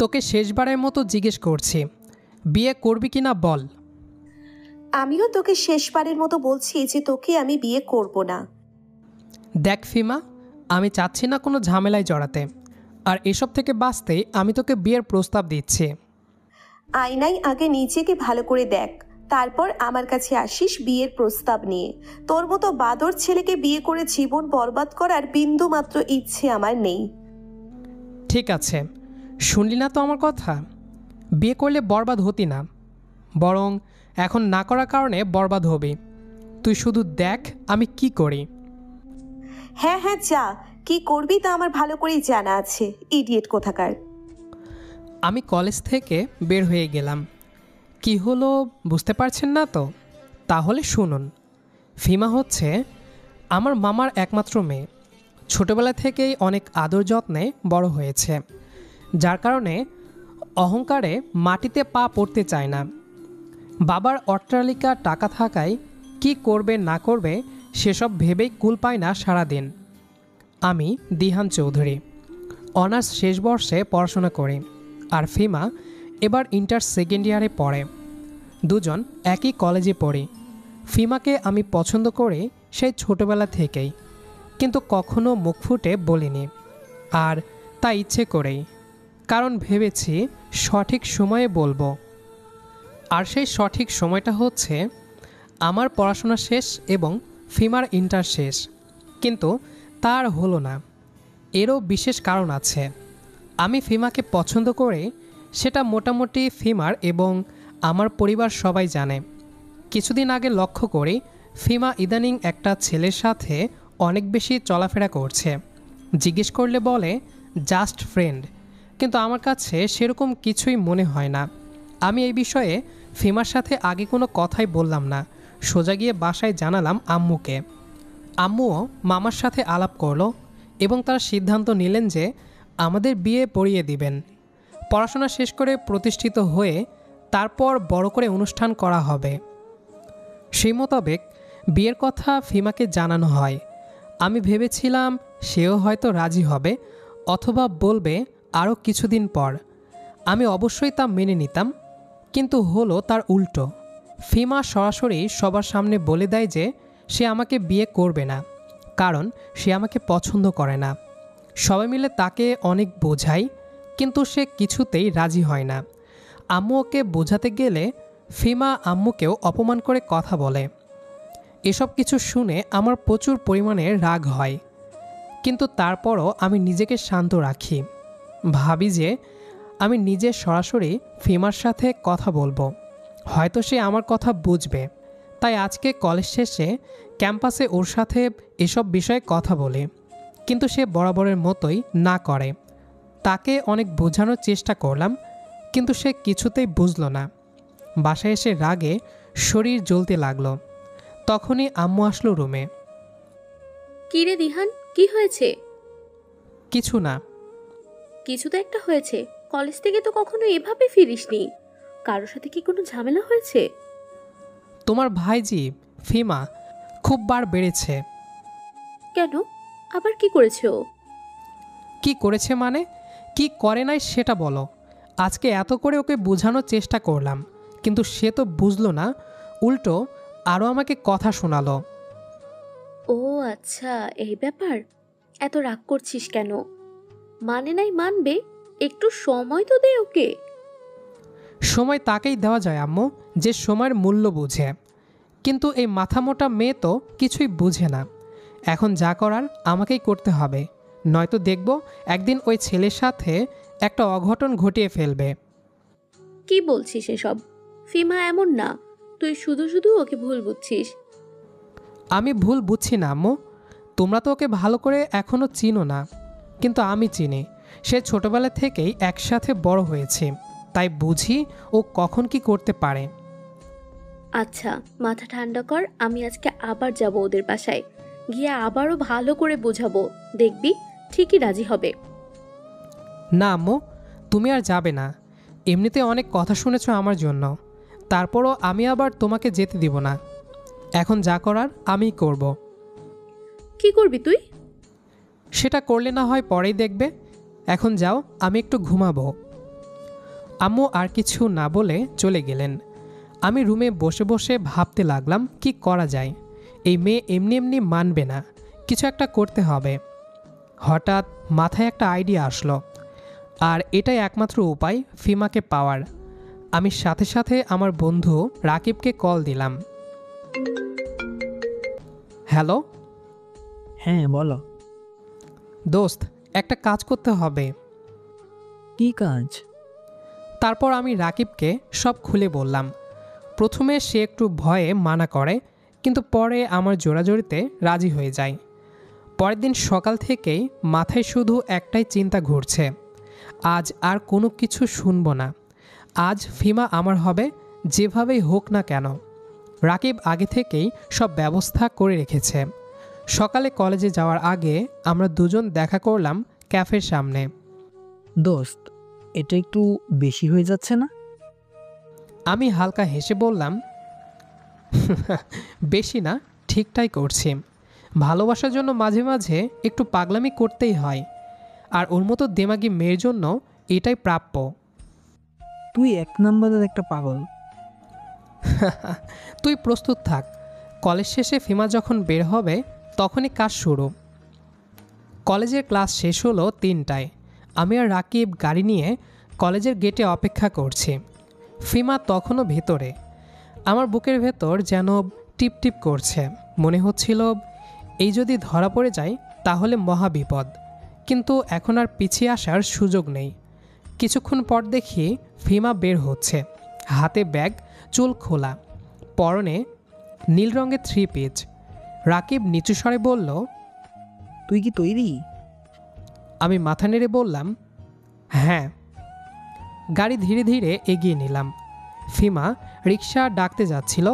তোকে শেষবারের মতো জিজ্ঞেস করছি, বিয়ে করবি কিনা বল। আমিও তোকে শেষবারের মতো বলছি যে তোকে আমি বিয়ে করব না। দেখ ফিমা, আমি চাচ্ছি না কোনো ঝামেলায় জড়াতে, আর এসব থেকে বাঁচতে আমি তোকে বিয়ের প্রস্তাব দিচ্ছি। আয়নায় আগে নিজেকে ভালো করে দেখ, তারপর আমার কাছে আসিস বিয়ের প্রস্তাব নিয়ে। তোর মতো বাদর ছেলেকে বিয়ে করে জীবন বরবাদ করার বিন্দু মাত্র ইচ্ছে আমার নেই। ঠিক আছে, শুনলি না তো আমার কথা? বিয়ে করলে বরবাদ হতি না, বরং এখন না করার কারণে বরবাদ হবি। তুই শুধু দেখ আমি কি করি। হ্যাঁ হ্যাঁ, যা, কি করবি তা আমার ভালো করেই জানা আছে, ইডিয়েট কোথাকার। আমি কলেজ থেকে বের হয়ে গেলাম। কি হলো বুঝতে পারছেন না তো? তাহলে শুনুন। ফিমা হচ্ছে আমার মামার একমাত্র মেয়ে। ছোটবেলা থেকেই অনেক আদর যত্নে বড় হয়েছে, যার কারণে অহংকারে মাটিতে পা পড়তে চায় না। বাবার অট্টালিকা টাকা থাকায় কি করবে না করবে সেসব ভেবেই কুল পায় না সারাদিন। আমি দিহান চৌধুরী, অনার্স শেষ বর্ষে পড়াশোনা করি, আর ফিমা এবার ইন্টার সেকেন্ড ইয়ারে পড়ে। দুজন একই কলেজে পড়ি। ফিমাকে আমি পছন্দ করি সেই ছোটবেলা থেকেই, কিন্তু কখনো মুখ ফুটে বলিনি, আর তা ইচ্ছে করেই, কারণ ভেবেছি সঠিক সময়ে বলবো। আর সেই সঠিক সময়টা হচ্ছে আমার পড়াশোনা শেষ এবং ফিমার ইন্টার শেষ। কিন্তু তার হলো না। এরও বিশেষ কারণ আছে। আমি ফিমাকে পছন্দ করে সেটা মোটামুটি ফিমার এবং আমার পরিবার সবাই জানে। কিছুদিন আগে লক্ষ্য করি ফিমা ইদানিং একটা ছেলের সাথে অনেক বেশি চলাফেরা করছে। জিজ্ঞেস করলে বলে জাস্ট ফ্রেন্ড, কিন্তু আমার কাছে সেরকম কিছুই মনে হয় না। আমি এই বিষয়ে ফিমার সাথে আগে কোনো কথাই বললাম না, সোজা গিয়ে বাসায় জানালাম আম্মুকে। আম্মুও মামার সাথে আলাপ করলো এবং তারা সিদ্ধান্ত নিলেন যে আমাদের বিয়ে পড়িয়ে দিবেন। পড়াশোনা শেষ করে প্রতিষ্ঠিত হয়ে তারপর বড় করে অনুষ্ঠান করা হবে। সেই মোতাবেক বিয়ের কথা ফিমাকে জানানো হয়। আমি ভেবেছিলাম সেও হয়তো রাজি হবে অথবা বলবে আরও কিছুদিন পর। আমি অবশ্যই তা মেনে নিতাম, কিন্তু হলো তার উল্টো। ফিমা সরাসরি সবার সামনে বলে দেয় যে সে আমাকে বিয়ে করবে না, কারণ সে আমাকে পছন্দ করে না। সবাই মিলে তাকে অনেক বোঝায়, কিন্তু সে কিছুতেই রাজি হয় না। আম্মু ওকে বোঝাতে গেলে ফিমা আম্মুকেও অপমান করে কথা বলে। এসব কিছু শুনে আমার প্রচুর পরিমাণে রাগ হয়, কিন্তু তারপরও আমি নিজেকে শান্ত রাখি। ভাবি যে আমি নিজে সরাসরি ফিমার সাথে কথা বলবো, হয়তো সে আমার কথা বুঝবে। তাই আজকে কলেজ শেষে ক্যাম্পাসে ওর সাথে এসব বিষয়ে কথা বলি, কিন্তু সে বরাবরের মতোই না করে। তাকে অনেক বোঝানোর চেষ্টা করলাম, কিন্তু সে কিছুতেই বুঝল না। বাসায় এসে রাগে শরীর জ্বলতে লাগলো। তখনই আম্মু আসলো রুমে। কি রে দিহান, কি হয়েছে? কিছু না। কিছু তো একটা হয়েছে। কলেজ থেকে তো কখনো এভাবে ফিরিসনি। কারোর সাথে কি কোনো ঝামেলা হয়েছে? তোমার ভাইজি ফিমা খুব বার বেড়েছে। কেন, আবার কি করেছে ও? কি করেছে মানে? কি করে নাই সেটা বলো। আজকে এত করে ওকে বোঝানোর চেষ্টা করলাম, কিন্তু সে তো বুঝলো না, উল্টো আরও আমাকে কথা শোনালো। ও আচ্ছা, এই ব্যাপার। এত রাগ করছিস কেন? মানে নাই মানবে, একটু সময় তো দে ওকে। সময় তাকেই দেওয়া যায় আম্মু, যে সময়ের মূল্য বুঝে। কিন্তু এই মাথামোটা মেয়ে তো কিছুই বুঝে না। এখন যা করার আমাকেই করতে হবে, নয়তো দেখব একদিন ওই ছেলের সাথে একটা অঘটন ঘটিয়ে ফেলবে। কি বলছিস এসব? ফিমা এমন না, তুই শুধু শুধু ওকে ভুল বুঝছিস। আমি ভুল বুঝছি না আম্মু। তোমরা তো ওকে ভালো করে এখনও চিনো না, কিন্তু আমি চিনি। সে ছোটবেলা থেকেই একসাথে বড় হয়েছে, তাই বুঝি ও কখন কি করতে পারে। আচ্ছা, মাথা ঠান্ডা কর। আমি আজকে আবার যাব ওদের বাসায়, গিয়ে আবারও ভালো করে বোঝাবো। দেখবি ঠিকই রাজি হবে। না আম্মু, তুমি আর যাবে না। এমনিতে অনেক কথা শুনেছো আমার জন্য, তারপরও আমি আবার তোমাকে যেতে দিব না। এখন যা করার আমিই করব। কি করবি তুই? সেটা করলে না হয় পরেই দেখবে। এখন যাও, আমি একটু ঘুমাবো। আম্মু আর কিছু না বলে চলে গেলেন। আমি রুমে বসে বসে ভাবতে লাগলাম কি করা যায়। এই মেয়ে এমনি এমনি মানবে না, কিছু একটা করতে হবে। হঠাৎ মাথায় একটা আইডিয়া আসলো, আর এটাই একমাত্র উপায় ফিমাকে পাওয়ার। আমি সাথে সাথে আমার বন্ধু রাকিবকে কল দিলাম। হ্যালো। হ্যাঁ বলো। দোস্ত, একটা কাজ করতে হবে। কি কাজ? তারপর আমি রাকিবকে সব খুলে বললাম। প্রথমে সে একটু ভয়ে মানা করে, কিন্তু পরে আমার জোরাজোরিতে রাজি হয়ে যায়। পরের দিন সকাল থেকেই মাথায় শুধু একটাই চিন্তা ঘুরছে, আজ আর কোনো কিছু শুনব না। আজ ফিমা আমার হবে, যেভাবেই হোক না কেন। রাকিব আগে থেকেই সব ব্যবস্থা করে রেখেছে। সকালে কলেজে যাওয়ার আগে আমরা দুজন দেখা করলাম ক্যাফের সামনে। দোস্ত, এটা একটু বেশি হয়ে যাচ্ছে না? আমি হালকা হেসে বললাম, বেশি না, ঠিকটাই করছি। ভালোবাসার জন্য মাঝে মাঝে একটু পাগলামি করতেই হয়, আর ওর মতো দেমাগি মেয়ের জন্য এটাই প্রাপ্য। তুই এক নম্বরের একটা পাগল। তুই প্রস্তুত থাক, কলেজ শেষে ফিমা যখন বের হবে তখনই কাজ শুরু। কলেজের ক্লাস শেষ হলো 3টায়। আমি আর রাকিব গাড়ি নিয়ে কলেজের গেটে অপেক্ষা করছি। ফিমা তখনও ভেতরে। আমার বুকের ভেতর যেন টিপ টিপ করছে। মনে হচ্ছিল এই যদি ধরা পড়ে যায় তাহলে মহা বিপদ, কিন্তু এখন আর পিছিয়ে আসার সুযোগ নেই। কিছুক্ষণ পর দেখি ফিমা বের হচ্ছে, হাতে ব্যাগ, চুল খোলা, পরনে নীল রঙের 3 পিস। রাকিব নিচু স্বরে বলল, তুই কি তৈরি? আমি মাথা নেড়ে বললাম, হ্যাঁ। গাড়ি ধীরে ধীরে এগিয়ে নিলাম। ফিমা রিক্সা ডাকতে যাচ্ছিল।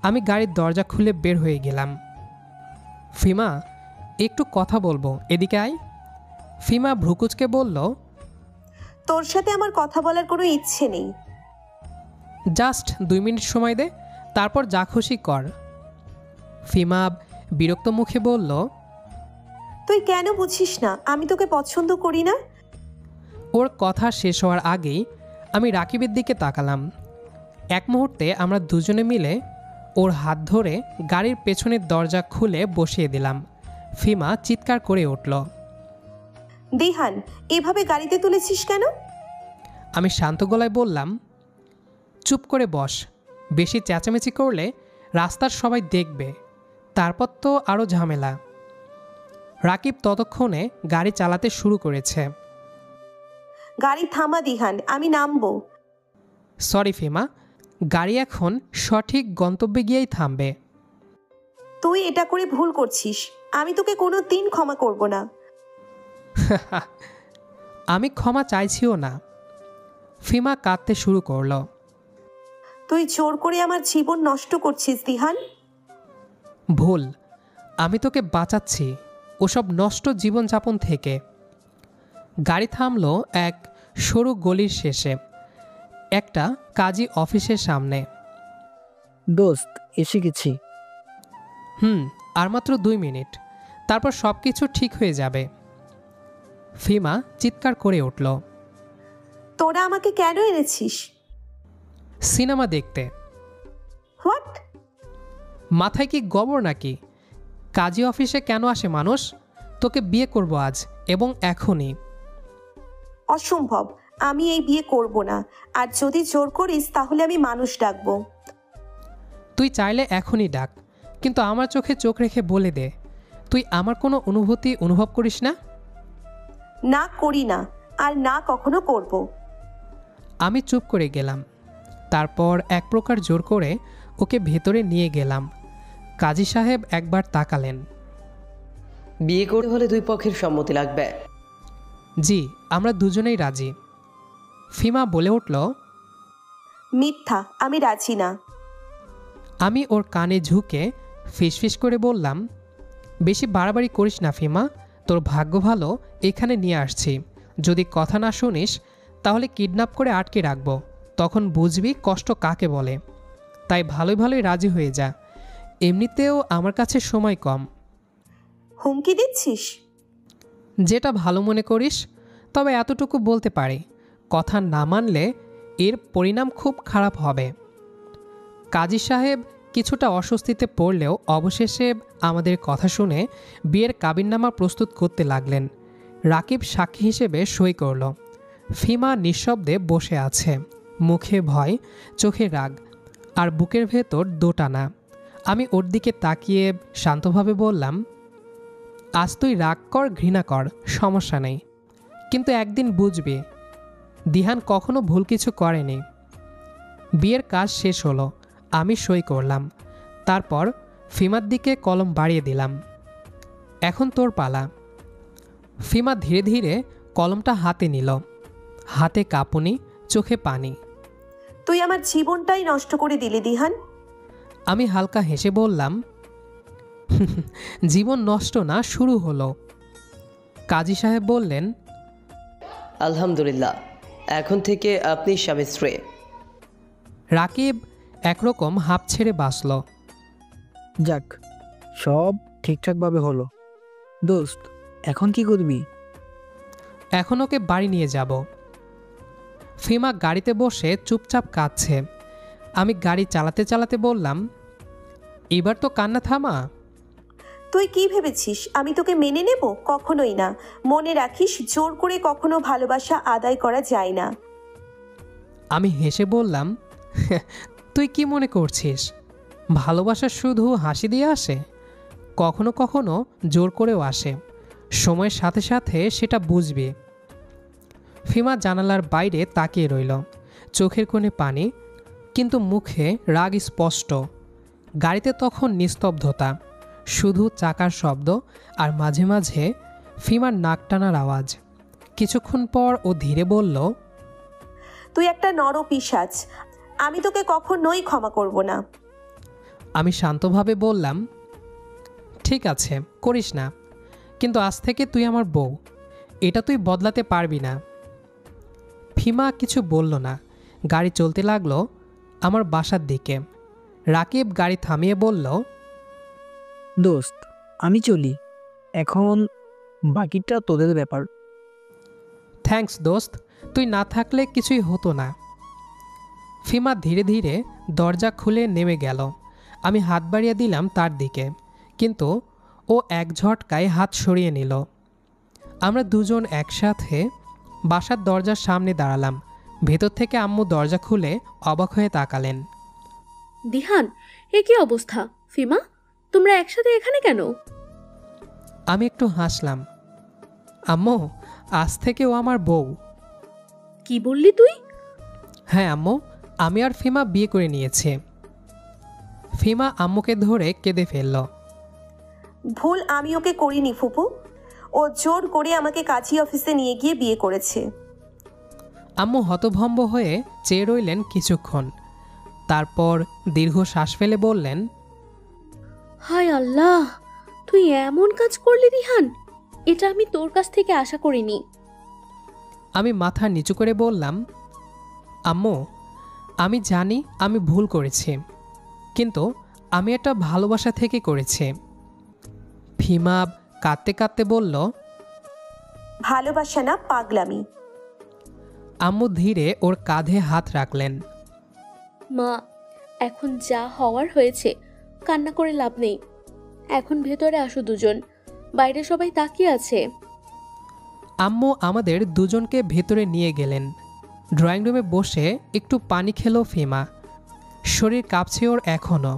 আমি গাড়ির দরজা খুলে বের হয়ে গেলাম। ফিমা, একটু কথা বলবো, এদিকে আয়। ফিমা ভ্রুকুচকে বলল, তোর সাথে আমার কথা বলার কোনো ইচ্ছে নেই। জাস্ট 2 মিনিট সময় দে, তারপর যা খুশি কর। ফিমা বিরক্ত মুখে বলল, তুই কেন বুঝিস না আমি তোকে পছন্দ করি না? ওর কথা শেষ হওয়ার আগেই আমি রাকিবের দিকে তাকালাম। এক মুহূর্তে আমরা দুজনে মিলে ওর হাত ধরে গাড়ির পেছনের দরজা খুলে বসিয়ে দিলাম। ফিমা চিৎকার করে উঠল। দিহান, এভাবে গাড়িতে তুলেছিস কেন? আমি শান্ত গলায় বললাম, চুপ করে বস, বেশি চেঁচামেচি করলে রাস্তার সবাই দেখবে, তারপর তো আরও ঝামেলা। রাকিব ততক্ষণে গাড়ি চালাতে শুরু করেছে। গাড়ি থামা দিহান, আমি নামবো। সরি ফিমা, গাড়ি এখন সঠিক গন্তব্যে গিয়েই থামবে। তুই এটা করে ভুল করছিস, আমি তোকে কোনো দিন ক্ষমা করব না। আমি ক্ষমা চাইছিও না। ফিমা কাঁদতে শুরু করলো। তুই জোর করে আমার জীবন নষ্ট করছিস দিহান। ভুল, আমি তোকে বাঁচাচ্ছি ওসব নষ্ট জীবনযাপন থেকে। গাড়ি থামলো এক সরু গলির শেষে, একটা কাজী অফিসের সামনে। দোস্ত, এসে গেছি। আর মাত্র 2 মিনিট, তারপর সব কিছু ঠিক হয়ে যাবে। ফিমা চিৎকার করে উঠল, তোরা আমাকে কেন এনেছিস? সিনেমা দেখতে। হোয়াট? মাথায় কি গোবর নাকি? কাজী অফিসে কেন আসে মানুষ? তোকে বিয়ে করব আজ, এবং এখনই। অসম্ভব, আমি এই বিয়ে করব না। আর যদি জোর করিস তাহলে আমি মানুষ ডাকবো। তুই চাইলে এখনই ডাক, কিন্তু আমার চোখে চোখ রেখে বলে দে, তুই আমার কোনো অনুভূতি অনুভব করিস না? না, করি না, আর না কখনো করব। আমি চুপ করে গেলাম। তারপর এক প্রকার জোর করে ওকে ভেতরে নিয়ে গেলাম। কাজী সাহেব একবার তাকালেন। বিয়ে করতে হলে 2 পক্ষের সম্মতি লাগবে। জি, আমরা দুজনেই রাজি। ফিমা বলে উঠল, মিথ্যা, আমি রাজি না। আমি ওর কানে ঝুঁকে ফিসফিস করে বললাম, বেশি বাড়াবাড়ি করিস না ফিমা, তোর ভাগ্য ভালো এখানে নিয়ে আসছি। যদি কথা না শুনিস তাহলে কিডন্যাপ করে আটকে রাখবো, তখন বুঝবি কষ্ট কাকে বলে। তাই ভালোই ভালোই রাজি হয়ে যা, এমনিতেও আমার কাছে সময় কম। হুমকি দিচ্ছিস? যেটা ভালো মনে করিস, তবে এতটুকু বলতে পারি, কথা না মানলে এর পরিণাম খুব খারাপ হবে। কাজী সাহেব কিছুটা অস্বস্তিতে পড়লেও অবশেষে আমাদের কথা শুনে বিয়ের কাবিননামা প্রস্তুত করতে লাগলেন। রাকিব সাক্ষী হিসেবে সই করল। ফিমা নিঃশব্দে বসে আছে, মুখে ভয়, চোখে রাগ, আর বুকের ভেতর দোটানা। আমি ওর দিকে তাকিয়ে শান্তভাবে বললাম, আজ তুই রাগ কর, ঘৃণা কর, সমস্যা নেই, কিন্তু একদিন বুঝবি দিহান কখনো ভুল কিছু করেনি। বিয়ের কাজ শেষ হলো, আমি সই করলাম। তারপর ফিমার দিকে কলম বাড়িয়ে দিলাম। এখন তোর পালা। ফিমা ধীরে ধীরে কলমটা হাতে নিল, হাতে কাঁপুনি, চোখে পানি। তুই আমার জীবনটাই নষ্ট করে দিলি দিহান। আমি হালকা হেসে বললাম, জীবন নষ্ট না, শুরু হলো। কাজী সাহেব বললেন, আলহামদুলিল্লাহ, এখন থেকে আপনি স্বামী স্ত্রী। রাকিব একরকম হাঁপ ছেড়ে বাঁচল। যাক, সব ঠিকঠাকভাবে হলো। দোস্ত, এখন কি করবি? এখন ওকে বাড়ি নিয়ে যাব। ফিমা গাড়িতে বসে চুপচাপ কাঁদছে। আমি গাড়ি চালাতে চালাতে বললাম, এবার তো কান্না থামা। তুই কি ভেবেছিস আমি তোকে মেনে নেব? কখনোই না। মনে রাখিস, জোর করে কখনো ভালোবাসা আদায় করা যায় না। আমি হেসে বললাম, তুই কি মনে করছিস ভালোবাসা শুধু হাসি দিয়ে আসে? কখনো কখনো জোর করেও আসে। সময়ের সাথে সাথে সেটা বুঝবি। ফিমা জানালার বাইরে তাকিয়ে রইল, চোখের কোণে পানি, কিন্তু মুখে রাগ স্পষ্ট। গাড়িতে তখন নিস্তব্ধতা, শুধু চাকার শব্দ আর মাঝে মাঝে ফিমার নাক টানার আওয়াজ। কিছুক্ষণ পর ও ধীরে বলল, তুই একটা নরপিশাচ, আমি তোকে কখনোই ক্ষমা করব না। আমি শান্তভাবে বললাম, ঠিক আছে, করিস না, কিন্তু আজ থেকে তুই আমার বউ, এটা তুই বদলাতে পারবি না। ফিমা কিছু বলল না। গাড়ি চলতে লাগলো আমার বাসার দিকে। রাকিব গাড়ি থামিয়ে বলল, দোস্ত, আমি চলি, এখন বাকিটা তোদের ব্যাপার। থ্যাঙ্কস দোস্ত, তুই না থাকলে কিছুই হতো না। ফিমা ধীরে ধীরে দরজা খুলে নেমে গেল। আমি হাত বাড়িয়ে দিলাম তার দিকে, কিন্তু ও এক ঝটকায় হাত সরিয়ে নিল। আমরা দুজন একসাথে বাসার দরজার সামনে দাঁড়ালাম। ভেতর থেকে আম্মু দরজা খুলে অবাক হয়ে তাকালেন। দিহান, এ কি অবস্থা? ফিমা, তোমরা একসাথে এখানে কেন? আমি একটু হাসলাম। আম্মু, আজ থেকে ও আমার বউ। কি বললি তুই? হ্যাঁ আম্মু, আমি আর ফিমা বিয়ে করে নিয়েছে। ফিমা আম্মুকে ধরে কেঁদে ফেলল। ভুল আমি ওকে করিনি ফুপু, ও জোর করে আমাকে কাজী অফিসে নিয়ে গিয়ে বিয়ে করেছে। আম্মু হতভম্ব হয়ে চেয়ে রইলেন কিছুক্ষণ, তারপর দীর্ঘ শ্বাস ফেলে বললেন, হায় আল্লাহ, তুই এমন কাজ করলি দিহান, এটা আমি তোর কাছ থেকে আশা করিনি। আমি মাথা নিচু করে বললাম, আম্মু, আমি জানি আমি ভুল করেছি, কিন্তু আমি একটা ভালোবাসা থেকে করেছি। ফিমা কাঁদতে কাঁদতে বলল, ভালোবাসা না, পাগলামি। আম্মু ধীরে ওর কাঁধে হাত রাখলেন। মা, এখন যা হওয়ার হয়েছে, কান্না করে লাভ নেই। এখন ভেতরে আসো দুজন, বাইরে সবাই তাকিয়ে আছে। আম্মু আমাদের দুজনকে ভেতরে নিয়ে গেলেন। ড্রয়িং রুমে বসে একটু পানি খেলো ফিমা। শরীর কাঁপছে ওর এখনও।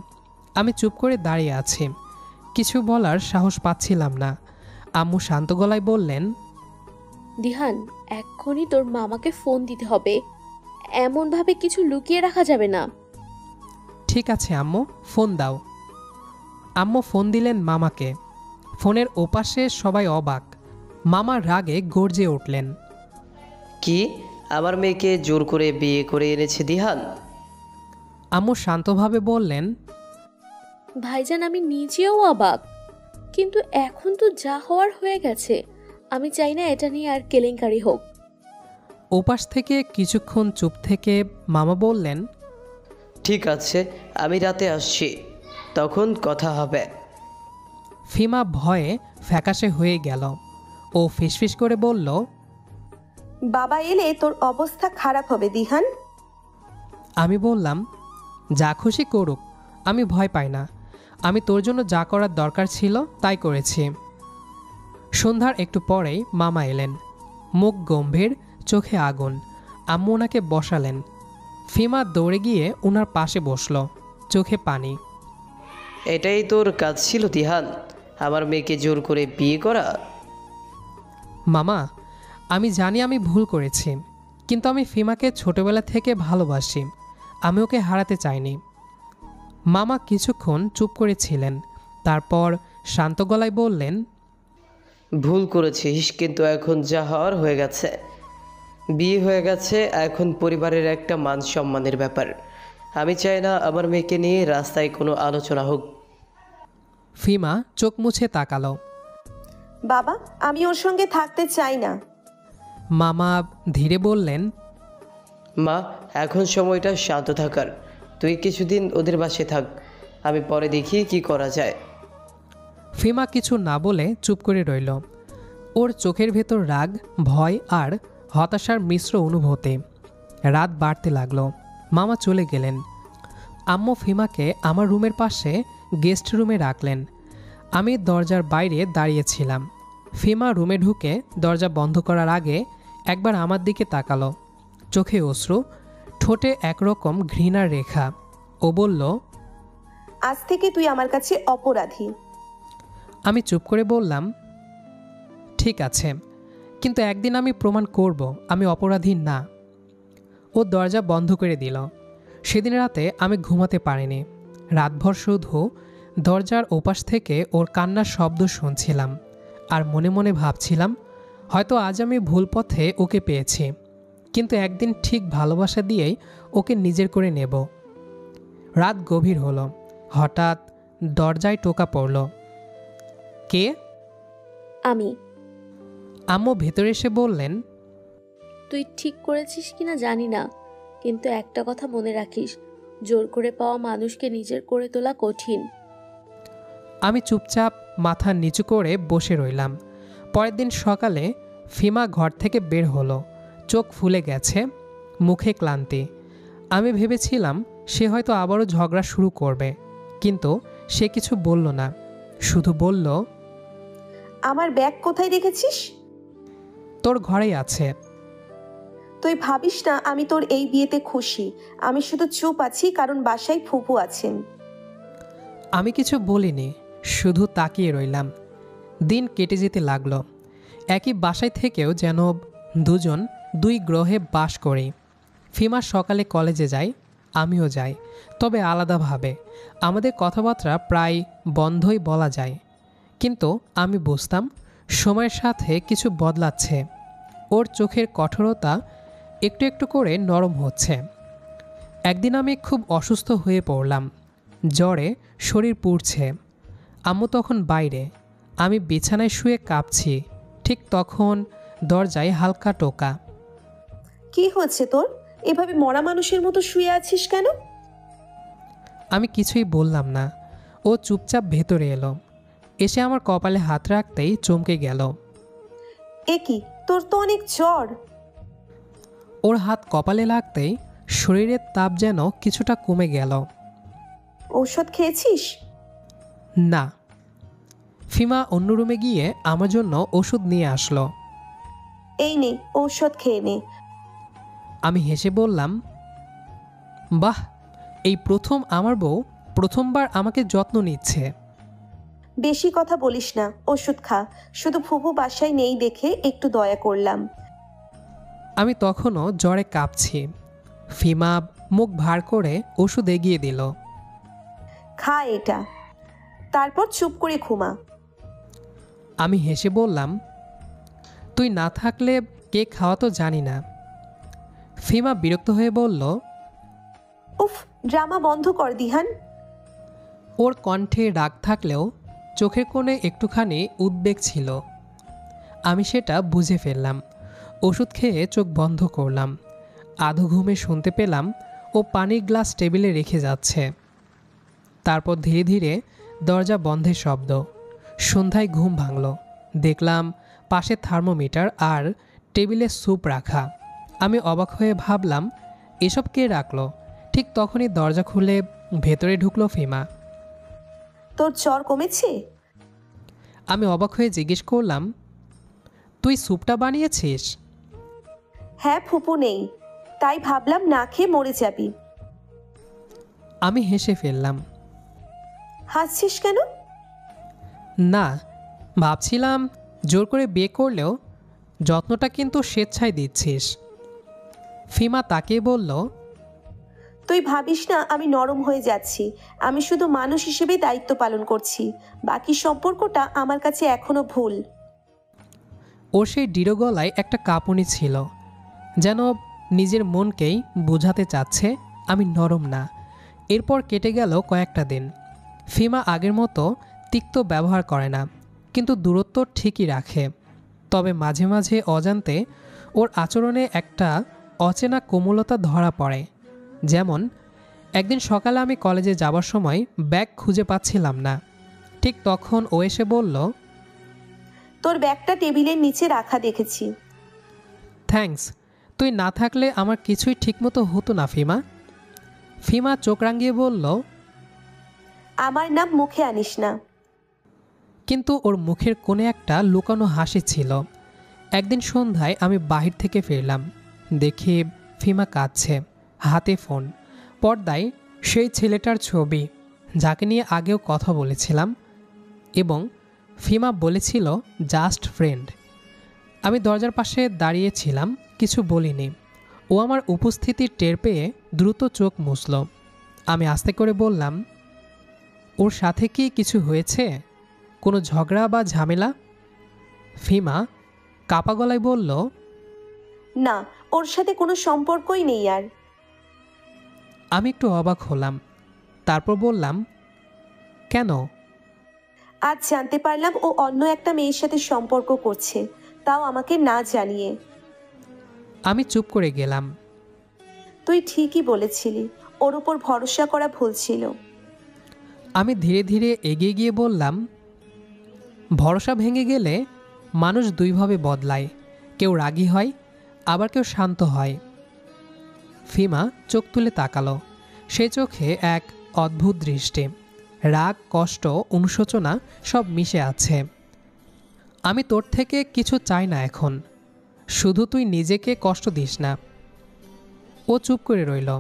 আমি চুপ করে দাঁড়িয়ে আছি, কিছু বলার সাহস পাচ্ছিলাম না। আম্মু শান্ত গলায় বললেন, দিহান, এক্ষুনি তোর মামাকে ফোন দিতে হবে, এমনভাবে কিছু লুকিয়ে রাখা যাবে না। ঠিক আছে আম্মু, ফোন দাও। আম্মু ফোন দিলেন মামাকে। ফোনের ওপাশে সবাই অবাক। মামা রাগে গর্জে উঠলেন, কি, আমার মেয়েকে জোর করে বিয়ে করে এনেছে দিহান? আম্মু শান্তভাবে বললেন, ভাইজান, আমি নিজেও অবাক, কিন্তু এখন তো যা হওয়ার হয়ে গেছে। আমি চাই না এটা নিয়ে আর কেলেঙ্কারি হোক। ওপাশ থেকে কিছুক্ষণ চুপ থেকে মামা বললেন, ঠিক আছে, আমি রাতে আসছি, তখন কথা হবে। ফিমা ভয়ে ফ্যাকাশে হয়ে গেল। ও ফিসফিস করে বলল, বাবা এলে তোর অবস্থা খারাপ হবে দিহান। আমি বললাম, যা খুশি করুক, আমি ভয় পাই না। আমি তোর জন্য যা করার দরকার ছিল তাই করেছি। সন্ধ্যার একটু পরেই মামা এলেন, মুখ গম্ভীর, চোখে আগুন। আম্মু ওনাকে বসালেন। ফিমা দৌড়ে গিয়ে ওনার পাশে বসল, চোখে পানি। এটাই তোর কাজ ছিল দিহান, আমার মেয়েকে জোর করে বিয়ে করা? মামা, আমি জানি আমি ভুল করেছি, কিন্তু আমি ফিমাকে ছোটবেলা থেকে ভালোবাসি। আমি ওকে হারাতে চাইনি। মামা কিছুক্ষণ চুপ করে ছিলেন, তারপর শান্ত গলায় বললেন, ভুল করেছিস, কিন্তু এখন যা হওয়ার হয়ে গেছে। বিয়ে হয়ে গেছে, এখন পরিবারের একটা মান সম্মানের ব্যাপার। আমি চাই না আমার মেয়েকে নিয়ে রাস্তায় কোনো আলোচনা হোক। ফিমা চোখ মুছে তাকালো। বাবা, আমি ওর সঙ্গে থাকতে চাই না। মামা ধীরে বললেন, মা, এখন সময়টা শান্ত থাকার। তুই কিছুদিন ওদের বাসায় থাক, আমি পরে দেখি কি করা যায়। ফিমা কিছু না বলে চুপ করে রইল। ওর চোখের ভেতর রাগ, ভয় আর হতাশার মিশ্র অনুভূতি। রাত বাড়তে লাগলো। মামা চলে গেলেন। আম্মু ফিমাকে আমার রুমের পাশে গেস্ট রুমে রাখলেন। আমি দরজার বাইরে দাঁড়িয়েছিলাম। ফিমা রুমে ঢুকে দরজা বন্ধ করার আগে একবার আমার দিকে তাকালো, চোখে অশ্রু, ঠোঁটে একরকম ঘৃণার রেখা। ও বলল, আজ থেকে তুই আমার কাছে অপরাধী। আমি চুপ করে বললাম, ঠিক আছে, কিন্তু একদিন আমি প্রমাণ করব আমি অপরাধী না। ও দরজা বন্ধ করে দিল। সেদিন রাতে আমি ঘুমাতে পারিনি। রাতভর শুধু দরজার ওপাশ থেকে ওর কান্নার শব্দ শুনছিলাম, আর মনে মনে ভাবছিলাম, হয়তো আজ আমি ভুল পথে ওকে পেয়েছি, কিন্তু একদিন ঠিক ভালোবাসা দিয়েই ওকে নিজের করে নেব। রাত গভীর হলো। হঠাৎ দরজায় টোকা পড়ল। কে? আমি। আম্মু ভেতরে এসে বললেন, তুই ঠিক করেছিস কিনা জানি না, কিন্তু একটা কথা মনে রাখিস, জোর করে পাওয়া মানুষকে নিজের করে তোলা কঠিন। আমি চুপচাপ মাথা নিচু করে বসে রইলাম। পরের দিন সকালে ফিমা ঘর থেকে বের হলো, চোখ ফুলে গেছে, মুখে ক্লান্তি। আমি ভেবেছিলাম সে হয়তো আবারও ঝগড়া শুরু করবে, কিন্তু সে কিছু বলল না, শুধু বলল, আমার ব্যাগ কোথায় রেখেছিস? তোর ঘরেই আছে। তুই ভাবিস না আমি তোর এই বিয়েতে খুশি। আমি শুধু চুপ আছি কারণ বাসায় ফুপু আছেন। আমি কিছু বলিনি, শুধু তাকিয়ে রইলাম। দিন কেটে যেতে লাগলো। একই বাসায় থেকেও যেন দুজন দুই গ্রহে বাস করি। ফিমা সকালে কলেজে যায়, আমিও যাই, তবে আলাদাভাবে। আমাদের কথাবার্তা প্রায় বন্ধই বলা যায়, কিন্তু আমি বুঝতাম সময়ের সাথে কিছু বদলাচ্ছে। ওর চোখের কঠোরতা একটু একটু করে নরম হচ্ছে। একদিন আমি খুব অসুস্থ হয়ে পড়লাম, জ্বরে শরীর পুড়ছে। আম্মু তখন বাইরে, আমি বিছানায় শুয়ে কাঁপছি। ঠিক তখন দরজায় হালকা টোকা। কি হচ্ছে তোর? এভাবে মরা মানুষের মতো শুয়ে আছিস কেন? আমি কিছুই বললাম না। ও চুপচাপ ভেতরে এলো, এসে আমার কপালে হাত রাখতেই চমকে গেল। এ কি, তোর তো অনেক জ্বর। ওর হাত কপালে লাগতেই শরীরের তাপ যেন কিছুটা কমে গেল। ঔষধ খেয়েছিস? না। ফিমা অন্য রুমে গিয়ে আমার জন্য ওষুধ নিয়ে আসলো। এই নে, ঔষধ খেয়ে নে। আমি হেসে বললাম, বাহ, এই প্রথম আমার বউ প্রথমবার আমাকে যত্ন নিচ্ছে। বেশি কথা বলিস না, ওষুধ খা। শুধু ফুপু বাসায় নেই দেখে একটু দয়া করলাম। আমি তখনও জ্বরে কাঁপছি। ফিমা মুখ ভার করে ওষুধ এগিয়ে দিল। খা এটা, তারপর চুপ করে ঘুমা। আমি হেসে বললাম, তুই না থাকলে কে খাওয়া তো জানি না। ফিমা বিরক্ত হয়ে বলল, উফ, ড্রামা বন্ধ কর দিহান। ওর কণ্ঠে রাগ থাকলেও চোখের কোণে একটুখানি উদ্বেগ ছিল। আমি সেটা বুঝে ফেললাম। ওষুধ খেয়ে চোখ বন্ধ করলাম। আধো ঘুমে শুনতে পেলাম ও পানির গ্লাস টেবিলে রেখে যাচ্ছে। তারপর ধীরে ধীরে দরজা বন্ধের শব্দ। সন্ধ্যায় ঘুম ভাঙল। দেখলাম পাশে থার্মোমিটার আর টেবিলে স্যুপ রাখা। আমি অবাক হয়ে ভাবলাম, এসব কে রাখলো? ঠিক তখনই দরজা খুলে ভেতরে ঢুকলো ফিমা। তোর জ্বর কমেছে? আমি অবাক হয়ে জিজ্ঞেস করলাম, তুই স্যুপটা বানিয়েছিস? হ্যাঁ, ফুপু নেই, তাই ভাবলাম না খেয়ে মরে যাবি। আমি হেসে ফেললাম। হাসছিস কেন? না, ভাবছিলাম জোর করে বিয়ে করলেও যত্নটা কিন্তু স্বেচ্ছায় দিচ্ছিস। ফিমা তাকিয়ে বলল, তুই ভাবিস না আমি নরম হয়ে যাচ্ছি। আমি শুধু মানুষ হিসেবে দায়িত্ব পালন করছি। বাকি সম্পর্কটা আমার কাছে এখনো ভুল। ওর সেই দৃঢ় গলায় একটা কাঁপুনি ছিল, যেন নিজের মনকেই বোঝাতে চাচ্ছে আমি নরম না। এরপর কেটে গেল কয়েকটা দিন। ফিমা আগের মতো তিক্ত ব্যবহার করে না, কিন্তু দূরত্ব ঠিকই রাখে। তবে মাঝে মাঝে অজান্তে ওর আচরণে একটা অচেনা কোমলতা ধরা পড়ে। যেমন একদিন সকালে আমি কলেজে যাবার সময় ব্যাগ খুঁজে পাচ্ছিলাম না। ঠিক তখন ও এসে বলল, তোর ব্যাগটা টেবিলের নিচে রাখা দেখেছি। থ্যাঙ্কস, তুই না থাকলে আমার কিছুই ঠিকমতো হতো না ফিমা। ফিমা চোখ রাঙিয়ে বলল, আমার নাম মুখে আনিস না। কিন্তু ওর মুখের কোণে একটা লুকানো হাসি ছিল। একদিন সন্ধ্যায় আমি বাহির থেকে ফিরলাম, দেখি ফিমা কাঁদছে, হাতে ফোন। পর্দায় সেই ছেলেটার ছবি যাকে নিয়ে আগেও কথা বলেছিলাম, এবং ফিমা বলেছিল জাস্ট ফ্রেন্ড। আমি দরজার পাশে দাঁড়িয়েছিলাম, কিছু বলিনি। ও আমার উপস্থিতি টের পেয়ে দ্রুত চোখ মুছল। আমি আস্তে করে বললাম, ওর সাথে কি কিছু হয়েছে? কোনো ঝগড়া বা ঝামেলা? ফিমা কাপা গলায় বলল, না, ওর সাথে কোনো সম্পর্কই নেই আর। আমি একটু অবাক হলাম। তারপর বললাম, কেন? আজ জানতে পারলাম ও অন্য একটা মেয়ের সাথে সম্পর্ক করছে, তাও আমাকে না জানিয়ে। আমি চুপ করে গেলাম। তুই ঠিকই বলেছিলি, ওর উপর ভরসা করা ভুল ছিল। আমি ধীরে ধীরে এগিয়ে গিয়ে বললাম, ভরসা ভেঙে গেলে মানুষ দুইভাবে বদলায়, কেউ রাগী হয়, আবার কেউ শান্ত হয়। ফিমা চোখ তুলে তাকালো। সে চোখে এক অদ্ভুত দৃষ্টি, রাগ, কষ্ট, অনুশোচনা সব মিশে আছে। আমি তোর থেকে কিছু চাই না এখন, শুধু তুই নিজেকে কষ্ট দিস না। ও চুপ করে রইল,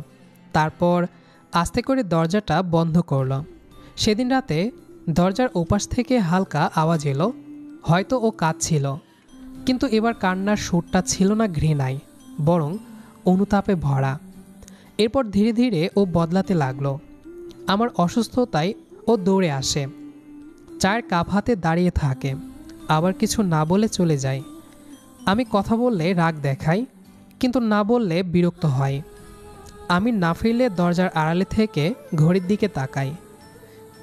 তারপর আস্তে করে দরজাটা বন্ধ করল। সেদিন রাতে দরজার ওপাশ থেকে হালকা আওয়াজ এলো। হয়তো ও কাঁদছিল, কিন্তু এবার কান্নার সুরটা ছিল না ঘৃণায়, বরং অনুতাপে ভরা। এরপর ধীরে ধীরে ও বদলাতে লাগলো। আমার অসুস্থতায় ও দৌড়ে আসে, চায়ের কাপ হাতে দাঁড়িয়ে থাকে, আবার কিছু না বলে চলে যায়। আমি কথা বললে রাগ দেখাই, কিন্তু না বললে বিরক্ত হয়। আমি না ফিরলে দরজার আড়ালে থেকে ঘড়ির দিকে তাকাই।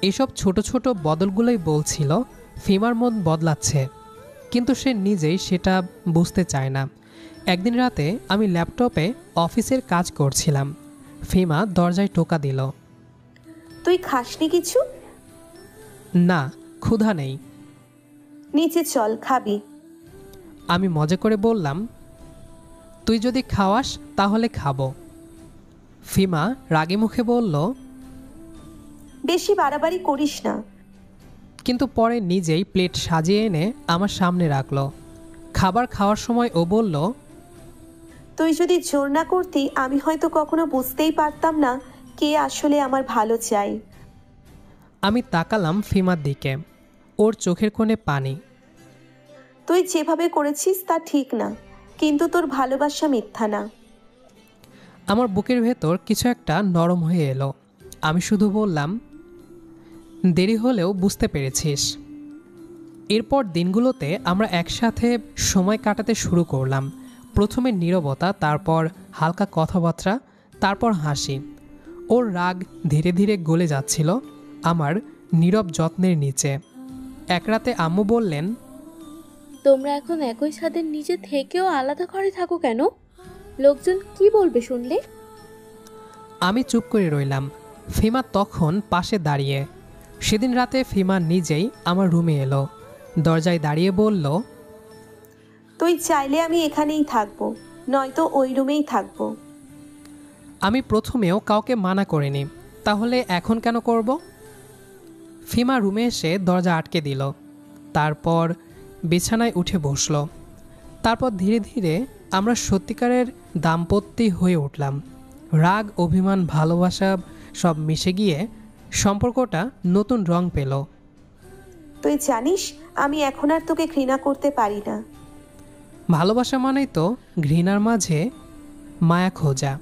এসব ছোট ছোট বদলগুলোই বলছিল ফিমার মন বদলাচ্ছে, কিন্তু সে নিজেই সেটা বুঝতে চায় না। একদিন রাতে আমি ল্যাপটপে অফিসের কাজ করছিলাম। ফিমা দরজায় টোকা দিল। তুই খাসনি কিছু? না, ক্ষুধা নেই। নিচে চল, খাবি। আমি মজা করে বললাম, তুই যদি খাওয়াস তাহলে খাবো। ফিমা রাগে মুখে বলল, বেশি বাড়াবাড়ি করিস না। কিন্তু পরে নিজেই প্লেট সাজিয়ে এনে আমার সামনে রাখলো। খাবার খাওয়ার সময় ও বলল, তুই যদি জোর না করতি আমি হয়তো কখনো বুঝতেই পারতাম না কে আসলে আমার ভালো চাই। আমি তাকালাম ফিমার দিকে, ওর চোখের কোণে পানি। তুই যেভাবে করেছিস তা ঠিক না, কিন্তু তোর ভালোবাসা মিথ্যা না। আমার বুকের ভেতর কিছু একটা নরম হয়ে এলো। আমি শুধু বললাম, দেরি হলেও বুঝতে পেরেছিস। এরপর দিনগুলোতে আমরা একসাথে সময় কাটাতে শুরু করলাম। প্রথমে নীরবতা, তারপর হালকা কথাবার্তা, তারপর হাসি। ওর রাগ ধীরে ধীরে গলে যাচ্ছিল আমার নীরব যত্নের নিচে। এক রাতে আম্মু বললেন, তোমরা এখন একই ছাদের নিচে থেকেও আলাদা ঘরে থাকো কেন? লোকজন কি বলবে শুনলে? আমি চুপ করে রইলাম। ফিমা তখন পাশে দাঁড়িয়ে। সেদিন রাতে ফিমা নিজেই আমার রুমে এলো, দরজায় দাঁড়িয়ে বলল, তুই চাইলে আমি এখানেই থাকবো, নয়তো ওই রুমেই থাকবো। আমি প্রথমেও কাউকে মানা করিনি, তাহলে এখন কেন করব? ফিমা রুমে এসে দরজা আটকে দিল, তারপর বিছানায় উঠে বসল। তারপর ধীরে ধীরে আমরা সত্যিকারের দাম্পত্য হয়ে উঠলাম। রাগ, অভিমান, ভালোবাসা সব মিশে গিয়ে সম্পর্কটা নতুন রং পেল। তুই জানিস আমি এখন আর তোকে ঘৃণা করতে পারি না। ভালোবাসা মানেই তো ঘৃণার মাঝে মায়া খোঁজা।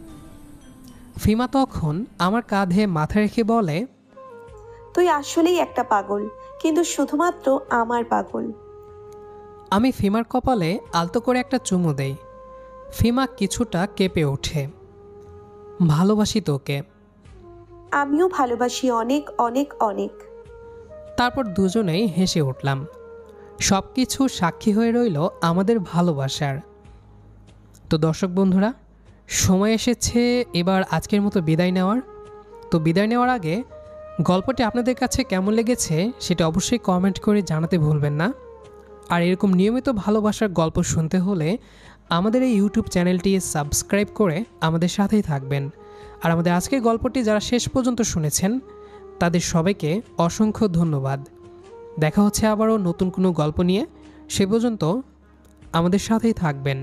ফিমা তখন আমার কাঁধে মাথা রেখে বলে, তুই আসলেই একটা পাগল, কিন্তু শুধুমাত্র আমার পাগল। আমি ফিমার কপালে আলতো করে একটা চুমু দেই। ফিমা কিছুটা কেঁপে ওঠে। ভালোবাসি তোকে। আমিও ভালোবাসি, অনেক অনেক অনেক। তারপর দুজনেই হেসে উঠলাম। সব কিছু সাক্ষী হয়ে রইল আমাদের ভালোবাসার। তো দর্শক বন্ধুরা, সময় এসেছে এবার আজকের মতো বিদায় নেওয়ার। তো বিদায় নেওয়ার আগে গল্পটি আপনাদের কাছে কেমন লেগেছে সেটা অবশ্যই কমেন্ট করে জানাতে ভুলবেন না। আর এরকম নিয়মিত ভালোবাসার গল্প শুনতে হলে আমাদের এই ইউটিউব চ্যানেলটি সাবস্ক্রাইব করে আমাদের সাথেই থাকবেন। আর আমাদের আজকের গল্পটি যারা শেষ পর্যন্ত শুনেছেন তাদের সবাইকে অসংখ্য ধন্যবাদ। দেখা হচ্ছে আবারও নতুন কোনো গল্প নিয়ে। সে পর্যন্ত আমাদের সাথেই থাকবেন।